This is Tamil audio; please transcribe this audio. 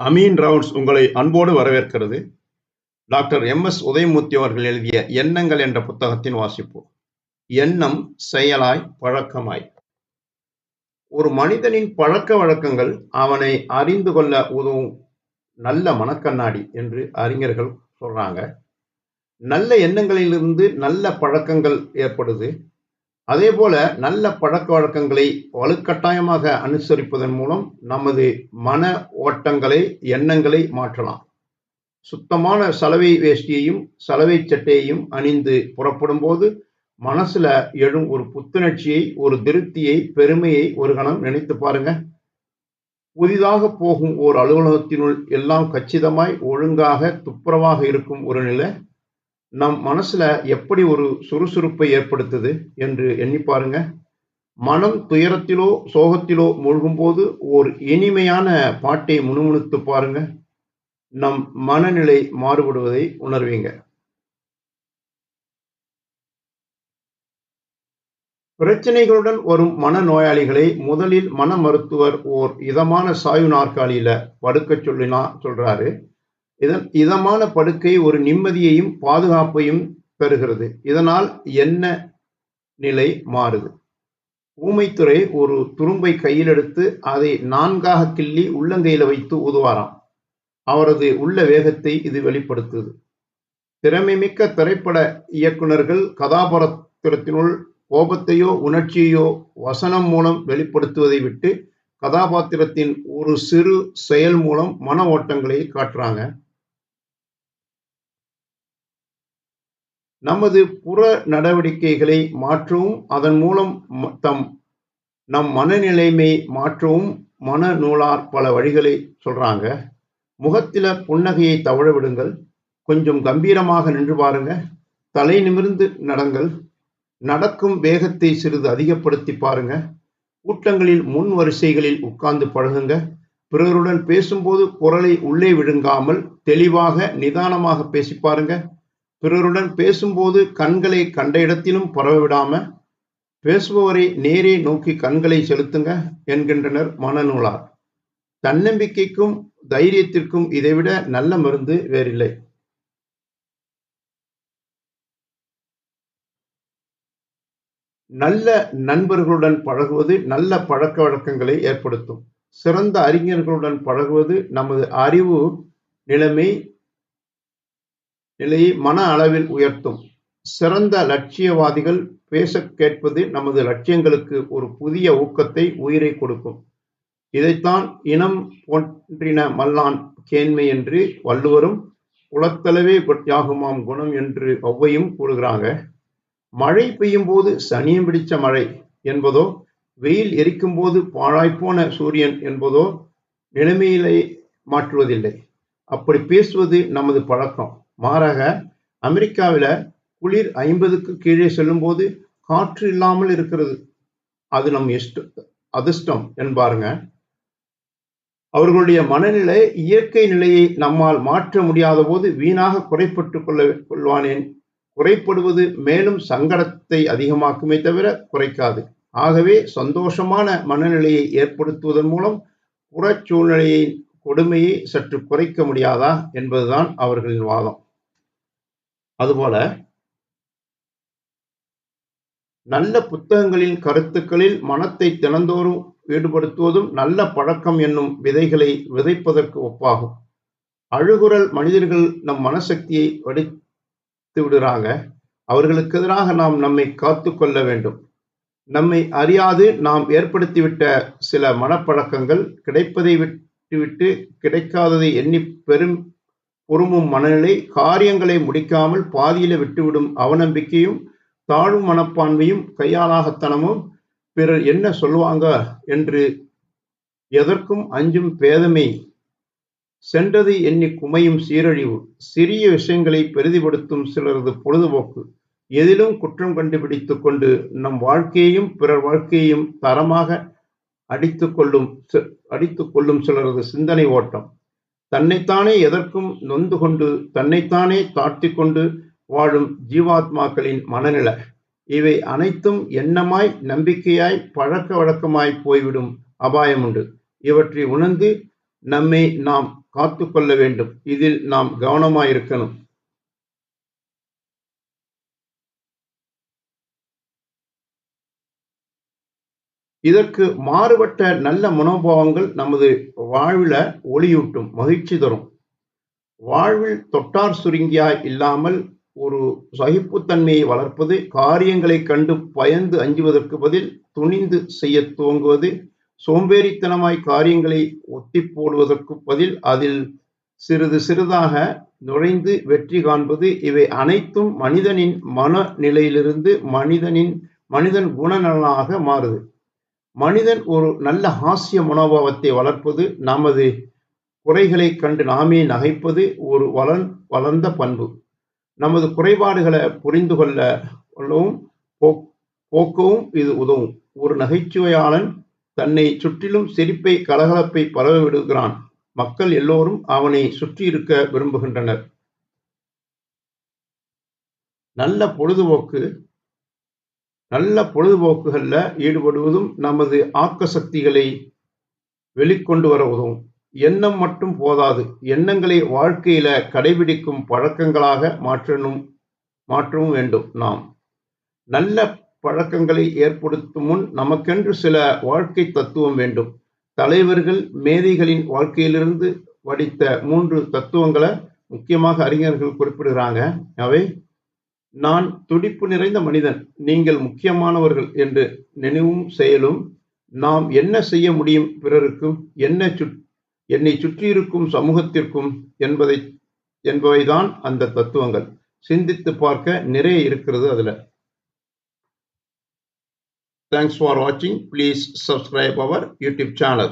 அமீன் ரவுண்ட்ஸ் உங்களை அன்போடு வரவேற்கிறது. Doctor MS. உதயமூர்த்தி அவர்கள் எழுதிய எண்ணங்கள் என்ற புத்தகத்தின் வாசிப்பு. எண்ணம் செயலாய் பழக்கமாய். ஒரு மனிதனின் பழக்க வழக்கங்கள் அவனை அறிந்து கொள்ள உதவும் நல்ல மனக்கண்ணாடி என்று அறிஞர்கள் சொல்றாங்க. நல்ல எண்ணங்களிலிருந்து நல்ல பழக்கங்கள் ஏற்படுது. அதே போல நல்ல பழக்க வழக்கங்களை வலுக்கட்டாயமாக அனுசரிப்பதன் மூலம் நமது மன ஓட்டங்களை, எண்ணங்களை மாற்றலாம். சுத்தமான சலவை வேஷ்டியையும் சலவை சட்டையையும் அணிந்து புறப்படும் போது மனசுல எழும் ஒரு புத்துணர்ச்சியை, ஒரு திருப்தியை, பெருமையை ஒரு கணம் நினைத்து பாருங்க. புதிதாக போகும் ஓர் அலுவலகத்தினுள் எல்லாம் கச்சிதமாய், ஒழுங்காக, துப்புரவாக இருக்கும் ஒரு நிலை நம் மனசுல எப்படி ஒரு சுறுசுறுப்பை ஏற்படுத்துது என்று எண்ணி பாருங்க. மனம் துயரத்திலோ சோகத்திலோ மூழ்கும் போது ஓர் இனிமையான பாட்டை முணுமுணுத்து பாருங்க. நம் மனநிலை மாறுபடுவதை உணர்வீங்க. பிரச்சனைகளுடன் வரும் மனநோயாளிகளை முதலில் மன மருத்துவர் ஓர் இதமான சாய்வு நாற்காலியில படுக்கச் சொல்றாரு. இதமான படுக்கை ஒரு நிம்மதியையும் பாதுகாப்பையும் பெறுகிறது. இதனால் என்ன நிலை மாறுது. ஊமைத்துறை ஒரு துரும்பை கையில் எடுத்து அதை 4ஆக கிள்ளி உள்ளங்கையில வைத்து ஊதுவாராம். அவரது உள்ள வேகத்தை இது வெளிப்படுத்துது. திறமைமிக்க திரைப்பட இயக்குனர்கள் கதாபாத்திரத்தினுள் கோபத்தையோ உணர்ச்சியையோ வசனம் மூலம் வெளிப்படுத்துவதை விட்டு கதாபாத்திரத்தின் ஒரு சிறு செயல் மூலம் மன ஓட்டங்களை காட்டுறாங்க. நமது புற நடவடிக்கைகளை மாற்றவும் அதன் மூலம் நம் மனநிலைமை மாற்றவும் மனநூலார் பல வழிகளை சொல்றாங்க. முகத்தில புன்னகையை தவழ விடுங்கள். கொஞ்சம் கம்பீரமாக நின்று பாருங்க. தலை நிமிர்ந்து நடங்கள். நடக்கும் வேகத்தை சிறிது அதிகப்படுத்தி பாருங்க. கூட்டங்களில் முன் வரிசைகளில் உட்கார்ந்து பழகுங்க. பிறருடன் பேசும்போது குரலை உள்ளே விழுங்காமல் தெளிவாக நிதானமாக பேசி பாருங்க. பிறருடன் பேசும்போது கண்களை கண்ட இடத்திலும் பரவ விடாம பேசுபவரை நேரே நோக்கி கண்களை செலுத்துங்க என்கின்றனர் மனநூலார். தன்னம்பிக்கைக்கும் தைரியத்திற்கும் இதைவிட நல்ல மருந்து வேறில்லை. நல்ல நண்பர்களுடன் பழகுவது நல்ல பழக்க வழக்கங்களை ஏற்படுத்தும். சிறந்த அறிஞர்களுடன் பழகுவது நமது அறிவு நிலையை மன அளவில் உயர்த்தும். சிறந்த லட்சியவாதிகள் பேச கேட்பது நமது லட்சியங்களுக்கு ஒரு புதிய ஊக்கத்தை, உயிரை கொடுக்கும். இதைத்தான் இனம் போன்றின மல்லான் கேண்மை என்று வள்ளுவரும், குலத்தளவே யாகுமாம் குணம் என்று ஒவ்வையும் கூறுகிறாங்க. மழை பெய்யும் போது சனியம் பிடிச்ச மழை என்பதோ, வெயில் எரிக்கும் போது பாழாய்ப்போன சூரியன் என்பதோ நிலைமையிலே மாற்றுவதில்லை. அப்படி பேசுவது நமது பழக்கம். மாறாக அமெரிக்காவில குளிர் 50க்கு கீழே செல்லும் போது காற்று இல்லாமல் இருக்கிறது, அது நம் அதிர்ஷ்டம் என்பாருங்க. அவர்களுடைய மனநிலை இயற்கை நிலையை நம்மால் மாற்ற முடியாத போது வீணாக குறைப்பட்டுக் கொள்வானேன். குறைப்படுவது மேலும் சங்கடத்தை அதிகமாக்குமே தவிர குறைக்காது. ஆகவே சந்தோஷமான மனநிலையை ஏற்படுத்துவதன் மூலம் புறச் சூழ்நிலையின் கொடுமையை சற்று குறைக்க முடியாதா என்பதுதான் அவர்களின் வாதம். அதுபோல நல்ல புத்தகங்களின் கருத்துக்களில் மனத்தை தினந்தோறும் ஈடுபடுத்துவதும் நல்ல பழக்கம் என்னும் விதைகளை விதைப்பதற்கு ஒப்பாகும். அழுகுரல் மனிதர்கள் நம் மனசக்தியை வடித்து விடுறாங்க. அவர்களுக்கு எதிராக நாம் நம்மை காத்து கொள்ள வேண்டும். நம்மை அறியாது நாம் ஏற்படுத்திவிட்ட சில மனப்பழக்கங்கள் கிடைப்பதை விட்டுவிட்டு கிடைக்காததை எண்ணி பொறுமும் மனநிலை, காரியங்களை முடிக்காமல் பாதியில விட்டுவிடும் அவநம்பிக்கையும், தாழ்வு மனப்பான்மையும், கையாளாகத்தனமும், பிறர் என்ன சொல்லுவாங்க என்று எதற்கும் அஞ்சும் பேதமை, சென்றதை எண்ணி குமையும் சீரழிவு, சிறிய விஷயங்களை பெரிதுபடுத்தும் சிலரது பொழுதுபோக்கு, எதிலும் குற்றம் கண்டுபிடித்துக் கொண்டு நம் வாழ்க்கையையும் பிறர் வாழ்க்கையையும் தரமாக அடித்துக் கொள்ளும் சிலரது சிந்தனை ஓட்டம், தன்னைத்தானே எதற்கும் நொந்து கொண்டு தன்னைத்தானே தாழ்த்தி கொண்டு வாழும் ஜீவாத்மாக்களின் மனநிலை, இவை அனைத்தும் எண்ணமாய், நம்பிக்கையாய், பழக்க வழக்கமாய் போய்விடும் அபாயம் உண்டு. இவற்றை உணர்ந்து நம்மை நாம் காத்துக்கொள்ள வேண்டும். இதில் நாம் கவனமாயிருக்கணும். இதற்கு மாறுபட்ட நல்ல மனோபாவங்கள் நமது வாழ்வில ஒளியூட்டும், மகிழ்ச்சி தரும். வாழ்வில் தொட்டார் சுருங்கியாய் இல்லாமல் ஒரு சகிப்புத்தன்மையை வளர்ப்பது, காரியங்களைக் கண்டு பயந்து அஞ்சுவதற்கு பதில் துணிந்து செய்யத் துவங்குவது, சோம்பேறித்தனமாய் காரியங்களை ஒத்திப் போடுவதற்கு பதில் அதில் சிறிது சிறிதாக நுழைந்து வெற்றி காண்பது, இவை அனைத்தும் மனிதனின் மனநிலையிலிருந்து மனிதன் குணநலனாக மாறுது. மனிதன் ஒரு நல்ல ஹாஸ்ய மனோபாவத்தை வளர்ப்பது, நமது குறைகளைக் கண்டு நாமே நகைப்பது ஒரு வளர்ந்த பண்பு. நமது குறைபாடுகளை புரிந்து கொள்ளவும் போக்கவும் இது உதவும். ஒரு நகைச்சுவையாளன் தன்னை சுற்றிலும் சிரிப்பை கலகலப்பை பரவ விடுகிறான். மக்கள் எல்லோரும் அவனை சுற்றியிருக்க விரும்புகின்றனர். நல்ல பொழுதுபோக்குகள்ல ஈடுபடுவதும் நமது ஆக்க சக்திகளை வெளிக்கொண்டு வர உதவும். எண்ணம் மட்டும் போதாது, எண்ணங்களை வாழ்க்கையில கடைபிடிக்கும் பழக்கங்களாக மாற்றவும் வேண்டும். நாம் நல்ல பழக்கங்களை ஏற்படுத்தும் முன் நமக்கென்று சில வாழ்க்கை தத்துவம் வேண்டும். தலைவர்கள் மேதைகளின் வாழ்க்கையிலிருந்து வடித்த 3 தத்துவங்களை முக்கியமாக அறிஞர்கள் குறிப்பிடுகிறாங்க. அவை: நான் துடிப்பு நிறைந்த மனிதன், நீங்கள் முக்கியமானவர்கள் என்று நினைவும் செயலும், நாம் என்ன செய்ய முடியும் பிறருக்கும், என்னை சுற்றியிருக்கும் சமூகத்திற்கும் என்பவைதான் அந்த தத்துவங்கள். சிந்தித்து பார்க்க நிறைய இருக்கிறது அதுல. Thanks for watching. Please subscribe our YouTube channel.